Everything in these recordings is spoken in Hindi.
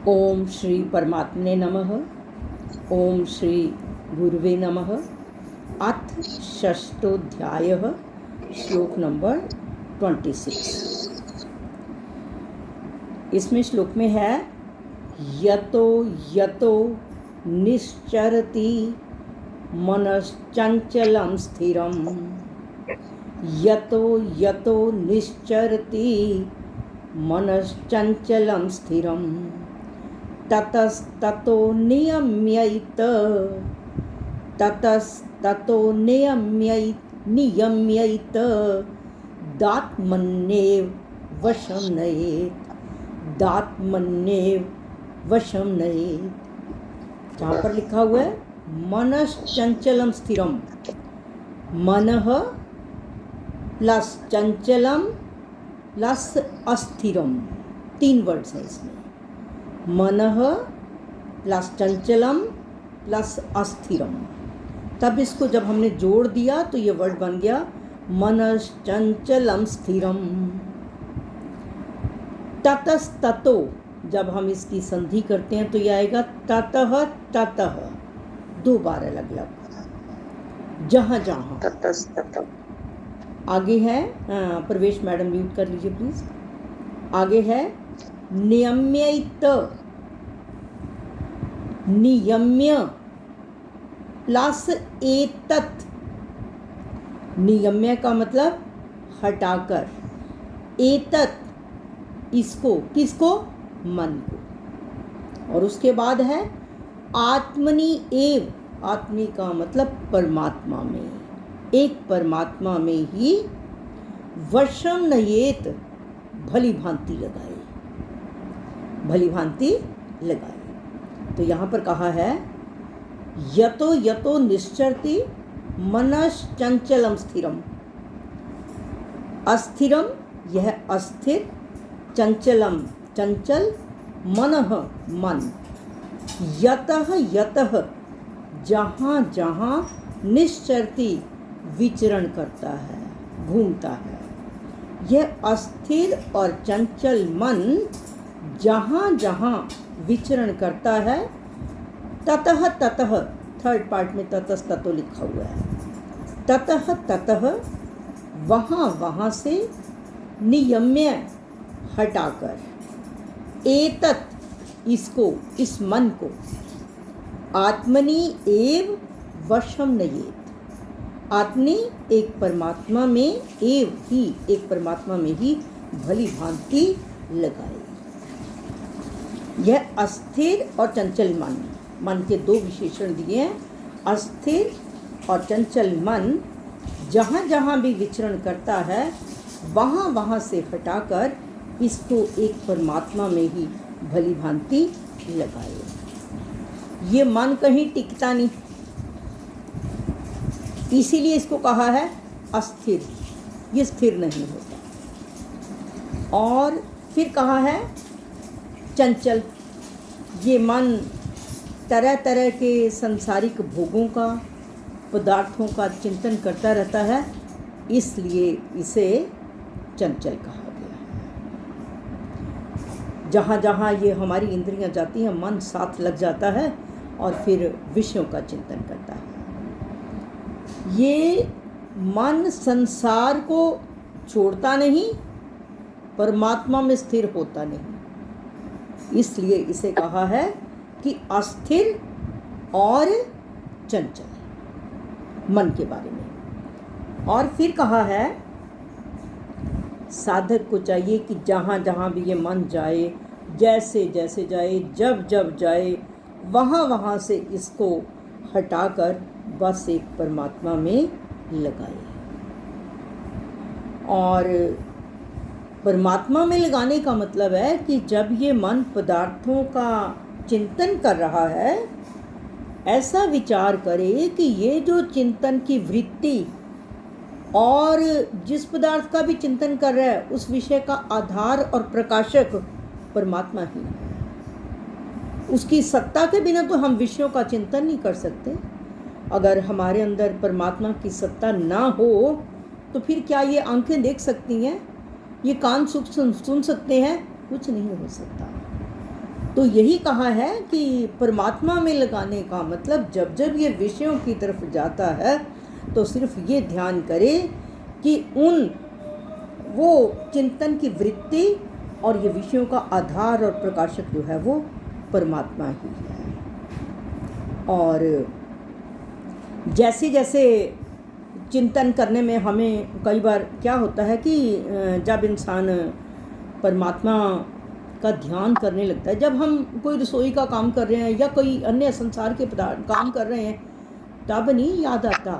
ओम श्री परमात्मने नमः। ओम श्री गुरुवे नमः। अथ षष्ठोध्यायः, श्लोक नंबर 26। इसमें श्लोक में है यतो यतो निश्चरति मनश्चंचलं स्थिरम। यतो यतो निश्चरति मनश्चंचलं स्थिरम ततस्ततो नियम्यैत नियम्यैत दात्मन्येव वशं नयेत् जहाँ पर लिखा हुआ है मनश्चंचलं स्थिरम, मनः प्लस चंचलम प्लस अस्थिरम, 3 वर्ड्स हैं इसमें। मनः प्लस चंचलम प्लस अस्थिरम। तब इसको जब हमने जोड़ दिया तो ये वर्ड बन गया मनश्चंचलम स्थिरम। ततस्ततो, जब हम इसकी संधि करते हैं तो ये आएगा ततः ततः, 2 बार अलग अलग, जहाँ जहाँ। आगे है, प्रवेश मैडम म्यूट कर लीजिए प्लीज। आगे है नियम्यैत, नियम्य प्लस एतत्। नियम्य का मतलब हटाकर, एतत् इसको, किसको? मन को। और उसके बाद है आत्मनि एव, आत्मी का मतलब परमात्मा में, एक परमात्मा में ही वशम नयेत, भली भांति लगाए, भली भांति लगाए। तो यहाँ पर कहा है यतो यतो निश्चरति मनश्चंचलम स्थिरम। अस्थिरम यह अस्थिर, चंचलम चंचल, मनः मन, यतः यतः जहाँ जहाँ, निश्चरति विचरण करता है, घूमता है। यह अस्थिर और चंचल मन जहाँ जहाँ विचरण करता है, ततः ततः, 3rd पार्ट में ततस्ततो लिखा हुआ है, ततः ततः वहाँ वहाँ से, नियम्य हटाकर, एतत् इसको, इस मन को, आत्मनि एव वशम नयेत्, आत्मनि एक परमात्मा में, एव ही एक परमात्मा में ही भली भांति लगाए। यह अस्थिर और चंचल मन, मन के 2 विशेषण दिए हैं। अस्थिर और चंचल मन जहाँ जहाँ भी विचरण करता है, वहाँ वहाँ से हटाकर इसको एक परमात्मा में ही भली भांति लगाए। ये मन कहीं टिकता नहीं, इसीलिए इसको कहा है अस्थिर, ये स्थिर नहीं होता। और फिर कहा है चंचल, ये मन तरह तरह के संसारिक भोगों का, पदार्थों का चिंतन करता रहता है, इसलिए इसे चंचल कहा गया है। जहाँ जहाँ ये हमारी इंद्रियां जाती हैं, मन साथ लग जाता है और फिर विषयों का चिंतन करता है। ये मन संसार को छोड़ता नहीं, परमात्मा में स्थिर होता नहीं, इसलिए इसे कहा है कि अस्थिर और चंचल मन के बारे में। और फिर कहा है साधक को चाहिए कि जहाँ जहाँ भी ये मन जाए, जैसे जैसे जाए, जब जब जाए, वहाँ वहाँ से इसको हटाकर बस एक परमात्मा में लगाए। और परमात्मा में लगाने का मतलब है कि जब ये मन पदार्थों का चिंतन कर रहा है, ऐसा विचार करे कि ये जो चिंतन की वृत्ति और जिस पदार्थ का भी चिंतन कर रहा है, उस विषय का आधार और प्रकाशक परमात्मा ही है। उसकी सत्ता के बिना तो हम विषयों का चिंतन नहीं कर सकते। अगर हमारे अंदर परमात्मा की सत्ता ना हो तो फिर क्या ये आंखें देख सकती हैं, ये कान सुन सकते हैं? कुछ नहीं हो सकता। तो यही कहा है कि परमात्मा में लगाने का मतलब जब जब ये विषयों की तरफ जाता है तो सिर्फ ये ध्यान करे कि वो चिंतन की वृत्ति और ये विषयों का आधार और प्रकाशक जो है वो परमात्मा ही है। और जैसे जैसे चिंतन करने में हमें कई बार क्या होता है कि जब इंसान परमात्मा का ध्यान करने लगता है, जब हम कोई रसोई का काम कर रहे हैं या कोई अन्य संसार के पदार्थ काम कर रहे हैं, तब नहीं याद आता,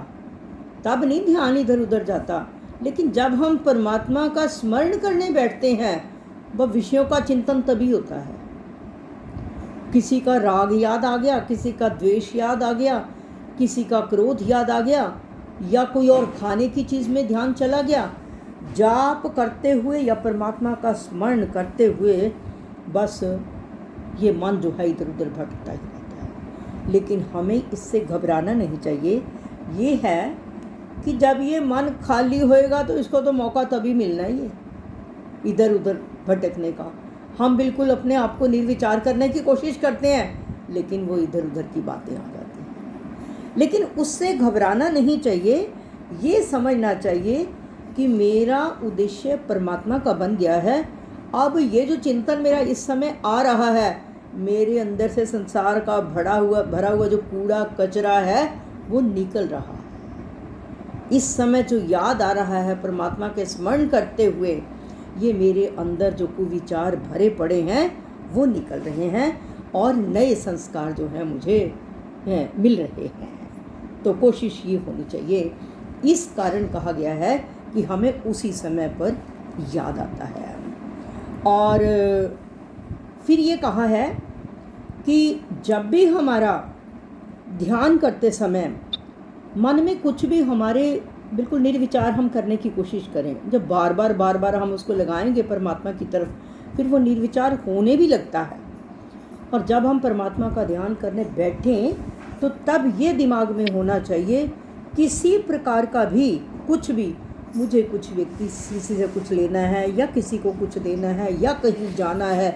तब नहीं ध्यान इधर उधर जाता। लेकिन जब हम परमात्मा का स्मरण करने बैठते हैं, वह विषयों का चिंतन तभी होता है। किसी का राग याद आ गया, किसी का द्वेष याद आ गया, किसी का क्रोध याद आ गया, या कोई और खाने की चीज़ में ध्यान चला गया, जाप करते हुए या परमात्मा का स्मरण करते हुए बस ये मन जो है इधर उधर भटकता ही रहता है। लेकिन हमें इससे घबराना नहीं चाहिए। ये है कि जब ये मन खाली होएगा तो इसको तो मौका तभी मिलना ही है इधर उधर भटकने का। हम बिल्कुल अपने आप को निर्विचार करने की कोशिश करते हैं, लेकिन वो इधर उधर की बातें आ जाती हैं। लेकिन उससे घबराना नहीं चाहिए। ये समझना चाहिए कि मेरा उद्देश्य परमात्मा का बन गया है। अब ये जो चिंतन मेरा इस समय आ रहा है, मेरे अंदर से संसार का भरा हुआ जो कूड़ा कचरा है वो निकल रहा है। इस समय जो याद आ रहा है परमात्मा के स्मरण करते हुए, ये मेरे अंदर जो कुविचार भरे पड़े हैं वो निकल रहे हैं और नए संस्कार जो हैं मुझे मिल रहे हैं। तो कोशिश ये होनी चाहिए। इस कारण कहा गया है कि हमें उसी समय पर याद आता है। और फिर ये कहा है कि जब भी हमारा ध्यान करते समय मन में कुछ भी हमारे बिल्कुल निर्विचार हम करने की कोशिश करें, जब बार बार हम उसको लगाएंगे परमात्मा की तरफ, फिर वो निर्विचार होने भी लगता है। और जब हम परमात्मा का ध्यान करने बैठें तो तब ये दिमाग में होना चाहिए, किसी प्रकार का भी कुछ भी, मुझे कुछ व्यक्ति किसी से कुछ लेना है या किसी को कुछ देना है या कहीं जाना है,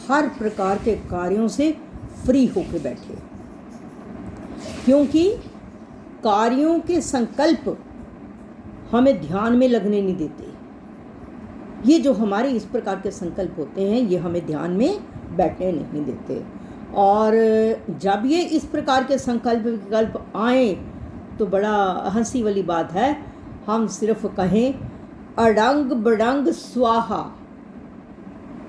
हर प्रकार के कार्यों से फ्री होकर बैठे। क्योंकि कार्यों के संकल्प हमें ध्यान में लगने नहीं देते। ये जो हमारे इस प्रकार के संकल्प होते हैं ये हमें ध्यान में बैठने नहीं देते। और जब ये इस प्रकार के संकल्प विकल्प आए तो बड़ा हंसी वाली बात है, हम सिर्फ कहें अड़ंग बड़ंग स्वाहा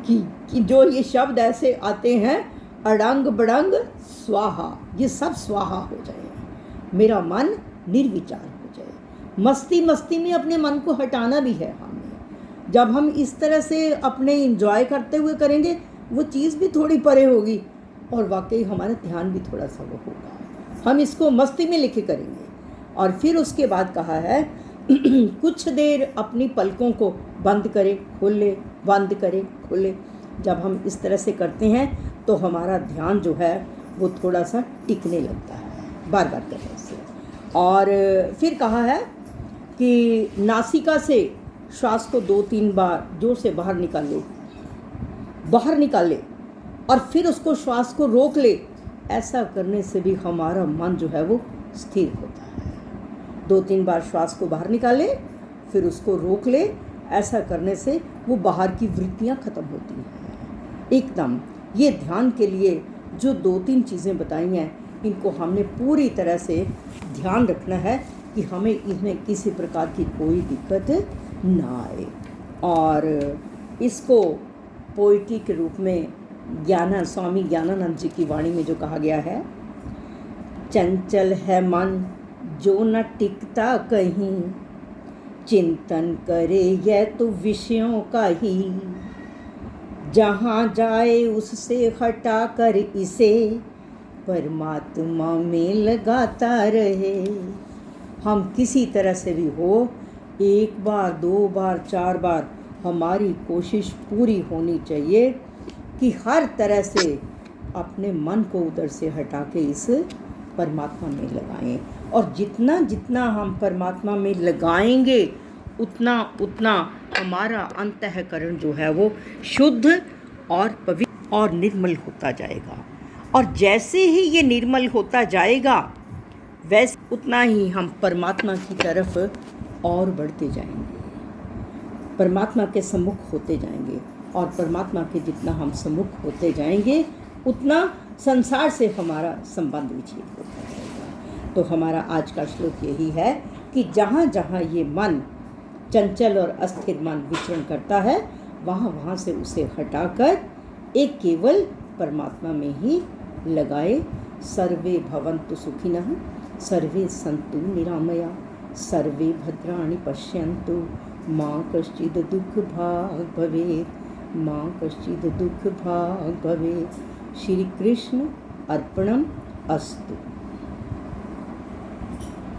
कि जो ये शब्द ऐसे आते हैं, अड़ंग बड़ंग स्वाहा, ये सब स्वाहा हो जाए, मेरा मन निर्विचार हो जाए। मस्ती मस्ती में अपने मन को हटाना भी है हमें। जब हम इस तरह से अपने इंजॉय करते हुए करेंगे, वो चीज़ भी थोड़ी परे होगी और वाकई हमारा ध्यान भी थोड़ा सा वो होगा। हम इसको मस्ती में लेके करेंगे। और फिर उसके बाद कहा है कुछ देर अपनी पलकों को बंद करें खोले, बंद करें खोले। जब हम इस तरह से करते हैं तो हमारा ध्यान जो है वो थोड़ा सा टिकने लगता है बार बार करने से। और फिर कहा है कि नासिका से श्वास को 2-3 बार जोर से बाहर निकाले और फिर उसको श्वास को रोक ले। ऐसा करने से भी हमारा मन जो है वो स्थिर होता है। 2-3 बार श्वास को बाहर निकाले, फिर उसको रोक ले। ऐसा करने से वो बाहर की वृत्तियाँ खत्म होती हैं एकदम। ये ध्यान के लिए जो 2-3 चीज़ें बताई हैं, इनको हमने पूरी तरह से ध्यान रखना है कि हमें इसमें किसी प्रकार की कोई दिक्कत ना आए। और इसको पोइट्री के रूप में स्वामी ज्ञानानंद जी की वाणी में जो कहा गया है, चंचल है मन जो न टिकता कहीं, चिंतन करे यह तो विषयों का ही, जहाँ जाए उससे हटा कर इसे, परमात्मा में लगाता रहे। हम किसी तरह से भी हो, 1 बार 2 बार 4 बार हमारी कोशिश पूरी होनी चाहिए कि हर तरह से अपने मन को उधर से हटा के इस परमात्मा में लगाएं। और जितना जितना हम परमात्मा में लगाएंगे उतना हमारा अंतःकरण जो है वो शुद्ध और पवित्र और निर्मल होता जाएगा। और जैसे ही ये निर्मल होता जाएगा वैसे उतना ही हम परमात्मा की तरफ और बढ़ते जाएंगे, परमात्मा के सम्मुख होते जाएंगे। और परमात्मा के जितना हम सम्मुख होते जाएंगे उतना संसार से हमारा संबंध विच्छेद होता जाएगा। तो हमारा आज का श्लोक यही है कि जहाँ जहाँ ये मन चंचल और अस्थिर मन विचरण करता है वहाँ वहाँ से उसे हटाकर एक केवल परमात्मा में ही लगाए। सर्वे भवन्तु सुखिनः, सर्वे सन्तु निरामया, सर्वे भद्राणि पश्यन्तु, माँ कश्चित् दुःखभाग् भवेत्, माँ कश्चित् दुःखभाग् भवेत्। श्री कृष्ण अर्पणम् अस्तु।